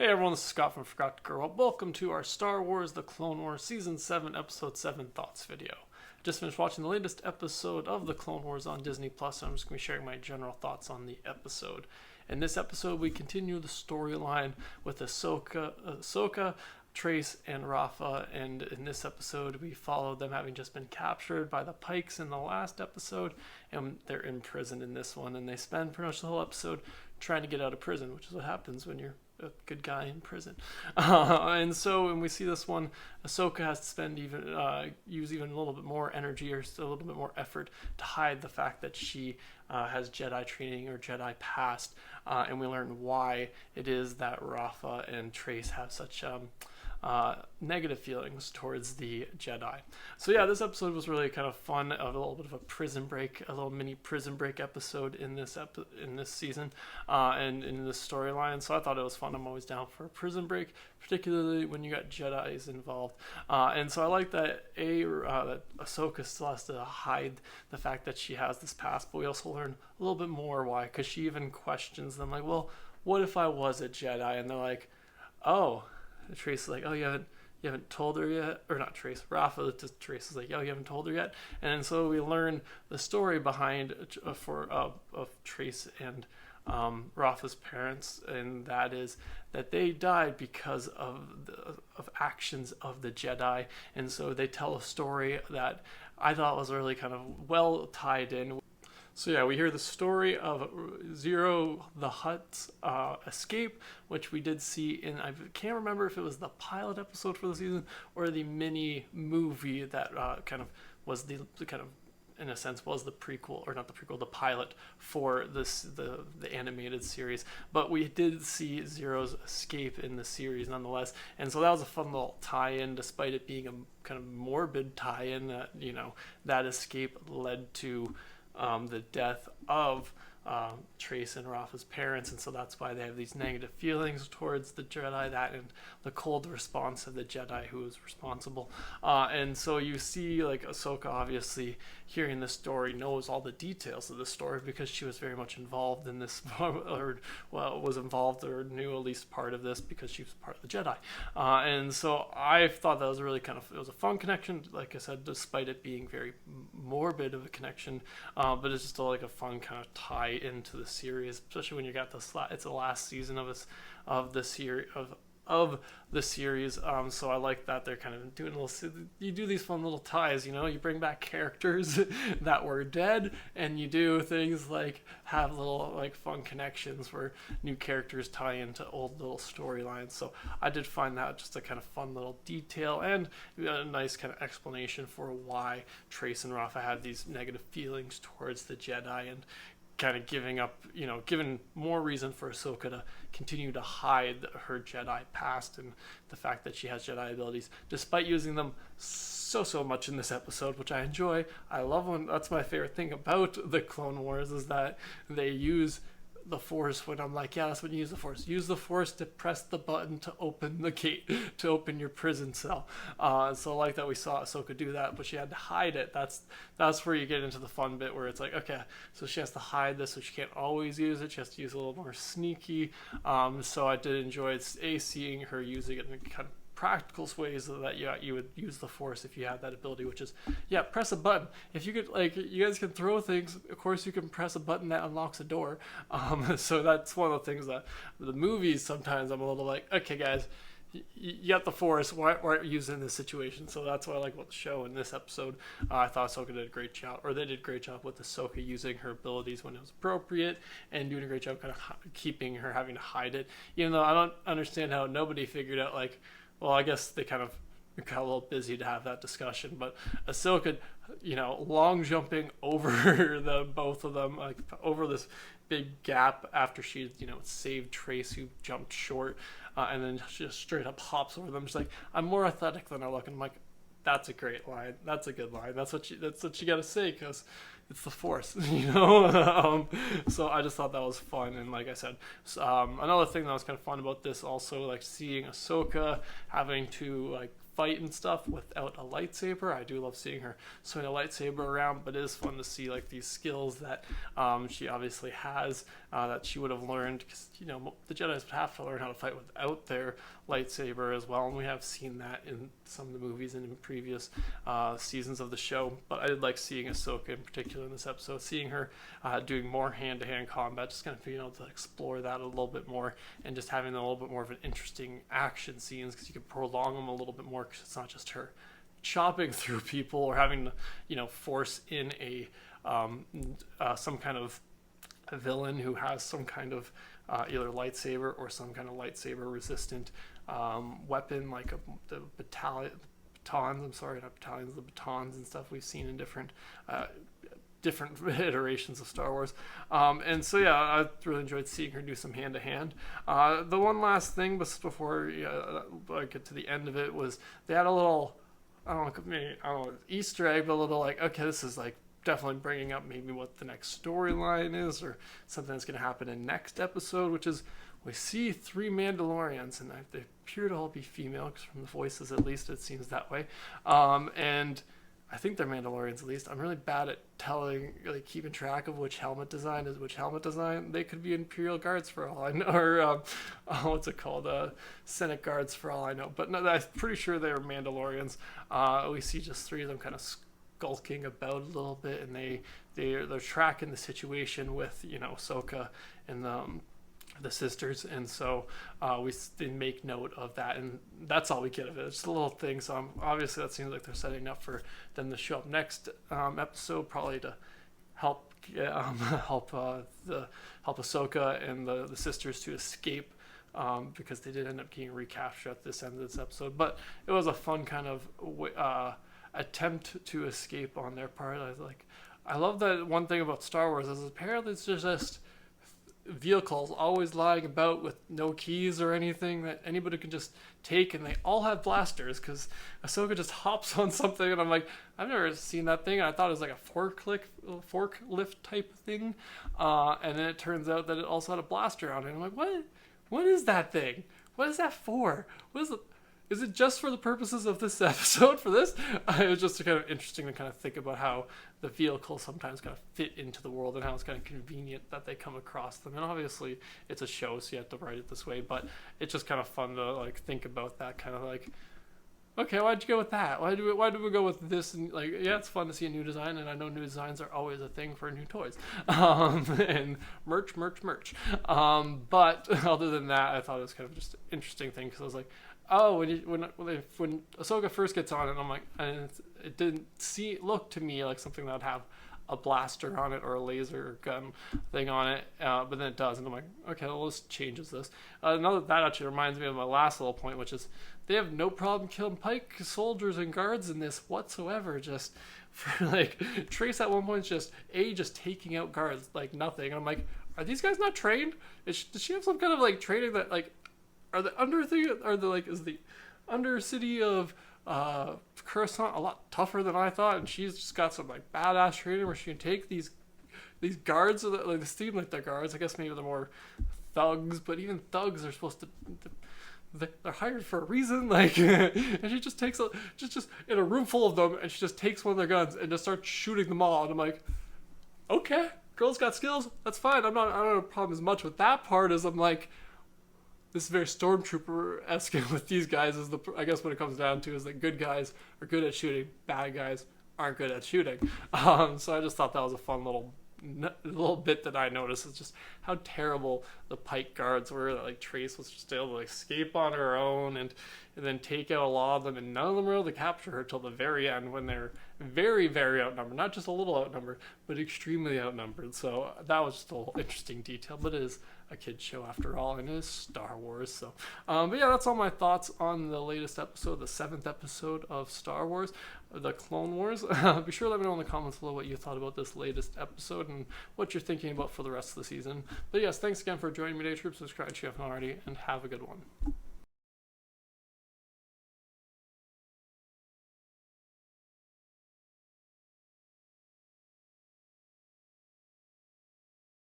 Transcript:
Hey everyone, this is Scott from Forgot to Grow Up. Welcome to our Star Wars The Clone Wars Season 7, Episode 7 Thoughts video. Just finished watching the latest episode of The Clone Wars on Disney Plus, and I'm just going to be sharing my general thoughts on the episode. In this episode, we continue the storyline with Ahsoka, Trace, and Rafa, and in this episode, we follow them having just been captured by the Pikes in the last episode, and they're in prison in this one, and they spend pretty much the whole episode trying to get out of prison, which is what happens when you're a good guy in prison. And so when we see this one, Ahsoka has to spend use even a little bit more energy or a little bit more effort to hide the fact that she has Jedi training or Jedi past, and we learn why it is that Rafa and Trace have such negative feelings towards the Jedi. So yeah, this episode was really kind of fun, a little bit of a prison break, a little mini prison break episode in this season, and in this storyline. So I thought it was fun. I'm always down for a prison break, particularly when you got Jedis involved. And so I like that that Ahsoka still has to hide the fact that she has this past, but we also learn a little bit more why, because she even questions them, like, well, what if I was a Jedi? And they're like, oh. Trace is like, oh, you haven't told her yet, or not Trace, Rafa to Trace is like, oh, you haven't told her yet, and so we learn the story behind of Trace and Rafa's parents, and that is that they died because of actions of the Jedi, and so they tell a story that I thought was really kind of well tied in. So yeah, we hear the story of Zero the Hutt's escape, which we did see in, I can't remember if it was the pilot episode for the season or the mini movie that kind of was the kind of, in a sense, was the prequel, or not the prequel, the pilot for the animated series. But we did see Zero's escape in the series nonetheless, and so that was a fun little tie-in, despite it being a kind of morbid tie-in that, you know, that escape led to the death of Trace and Rafa's parents, and so that's why they have these negative feelings towards the Jedi, that and the cold response of the Jedi who was responsible. And so you see, like, Ahsoka obviously hearing this story knows all the details of the story because she was very much involved in this, or was involved or knew at least part of this because she was part of the Jedi. And so I thought that was really kind of, it was a fun connection, like I said, despite it being very morbid of a connection, but it's just like a fun kind of tie into the series, especially when you got this. It's the last season of the series. So I like that they're kind of doing you do these fun little ties, you know, you bring back characters that were dead, and you do things like have little like fun connections where new characters tie into old little storylines. So I did find that just a kind of fun little detail and a nice kind of explanation for why Trace and Rafa had these negative feelings towards the Jedi, and kind of given more reason for Ahsoka to continue to hide her Jedi past and the fact that she has Jedi abilities, despite using them so much in this episode, which I enjoy. I love that's my favorite thing about the Clone Wars, is that they use the Force when I'm like, yeah, that's when you use the Force. Use the Force to press the button to open the gate, to open your prison cell. So I like that we saw Ahsoka do that, but she had to hide it. That's where you get into the fun bit where it's like, okay, so she has to hide this, so she can't always use it. She has to use it a little more sneaky. So I did enjoy seeing her using it in kind of practical ways that you would use the Force if you had that ability, which is, yeah, press a button. If you could, like, you guys can throw things, of course you can press a button that unlocks a door. So that's one of the things that the movies, sometimes I'm a little like, okay guys, you got the Force, why aren't you using this situation? So that's what I like about the show. In this episode, I thought Ahsoka did a great job, or they did a great job with Ahsoka using her abilities when it was appropriate, and doing a great job kind of keeping her having to hide it, even though I don't understand how nobody figured out, like, well, I guess they kind of got a little busy to have that discussion, but Ahsoka, you know, long jumping over both of them, like over this big gap after she, you know, saved Trace, who jumped short, and then just straight up hops over them. She's like, I'm more athletic than I look. And I'm like, that's a great line. That's a good line. That's what you got to say, because it's the Force, you know. So I just thought that was fun, and like I said, another thing that was kind of fun about this also, like seeing Ahsoka having to like fight and stuff without a lightsaber. I do love seeing her swing a lightsaber around, but it is fun to see like these skills that she obviously has that she would have learned, because the Jedi's would have to learn how to fight without their lightsaber as well, and we have seen that in some of the movies and in previous seasons of the show. But I did like seeing Ahsoka in particular in this episode, seeing her doing more hand-to-hand combat, just kind of being able to explore that a little bit more, and just having a little bit more of an interesting action scenes, because you can prolong them a little bit more, because it's not just her chopping through people or having to force in a some kind of a villain who has some kind of either lightsaber or some kind of lightsaber resistant weapon, like the batons, the batons and stuff we've seen in different iterations of Star Wars. And so yeah, I really enjoyed seeing her do some hand-to-hand. The one last thing before I get to the end of it was they had a little, I don't know, Easter egg, but a little like, okay, this is like definitely bringing up maybe what the next storyline is, or something that's going to happen in next episode, which is we see 3 Mandalorians, and they appear to all be female, because from the voices at least it seems that way. And I think they're Mandalorians at least. I'm really bad at keeping track of which helmet design is which helmet design. They could be Imperial Guards for all I know, or what's it called? Senate Guards for all I know. But no, I'm pretty sure they're Mandalorians. We see just 3 of them kind of skulking about a little bit, and they're tracking the situation with Ahsoka and the sisters, and so they make note of that, and that's all we get of it. It's just a little thing. So obviously that seems like they're setting up for them to show up next episode, probably to help Ahsoka and the sisters to escape, because they did end up getting recaptured at this end of this episode. But it was a fun kind of attempt to escape on their part. I love that one thing about Star Wars is apparently it's just vehicles always lying about with no keys or anything that anybody can just take, and they all have blasters, because Ahsoka just hops on something, and I'm like, I've never seen that thing, and I thought it was like a forklift type thing, and then it turns out that it also had a blaster on it, and I'm like, what is that thing? What is that for? Is it just for the purposes of this episode for this? It was just kind of interesting to kind of think about how the vehicles sometimes kind of fit into the world, and how it's kind of convenient that they come across them. And obviously it's a show, so you have to write it this way, but it's just kind of fun to think about that, kind of like, okay, why'd you go with that? Why did we go with this? And yeah, it's fun to see a new design, and I know new designs are always a thing for new toys, and merch. But other than that, I thought it was kind of just an interesting thing, because I was like, oh, when Ahsoka first gets on it, I'm like, and it didn't look to me like something that would have a blaster on it or a laser gun thing on it, but then it does, and I'm like, okay, well, this changes this. That actually reminds me of my last little point, which is they have no problem killing Pike soldiers and guards in this whatsoever. Just for Trace at one point just taking out guards like nothing, and I'm like, are these guys not trained? Does she have some kind of training that are the is the Undercity of Coruscant a lot tougher than I thought, and she's just got some badass training where she can take these guards that they seem like they're guards. I guess maybe they're more thugs, but even thugs are supposed to they're hired for a reason. And she just takes just in a room full of them, and she just takes one of their guns and just starts shooting them all. And I'm like, okay, girl's got skills. That's fine. I don't have a problem as much with that part as I'm like, this is very Stormtrooper-esque with these guys. I guess what it comes down to is that good guys are good at shooting, bad guys aren't good at shooting. So I just thought that was a fun little bit that I noticed, is just how terrible the Pike guards were. That Trace was just able to escape on her own and then take out a lot of them, and none of them were able to capture her till the very end, when they're very, very outnumbered. Not just a little outnumbered, but extremely outnumbered. So that was just a little interesting detail, but it is a kid's show after all, and it is Star Wars. So but yeah, that's all my thoughts on the latest episode, the 7th episode of Star Wars, the Clone Wars. Be sure to let me know in the comments below what you thought about this latest episode and what you're thinking about for the rest of the season. But yes, thanks again for joining me today, troops. Subscribe if you haven't already, and have a good one.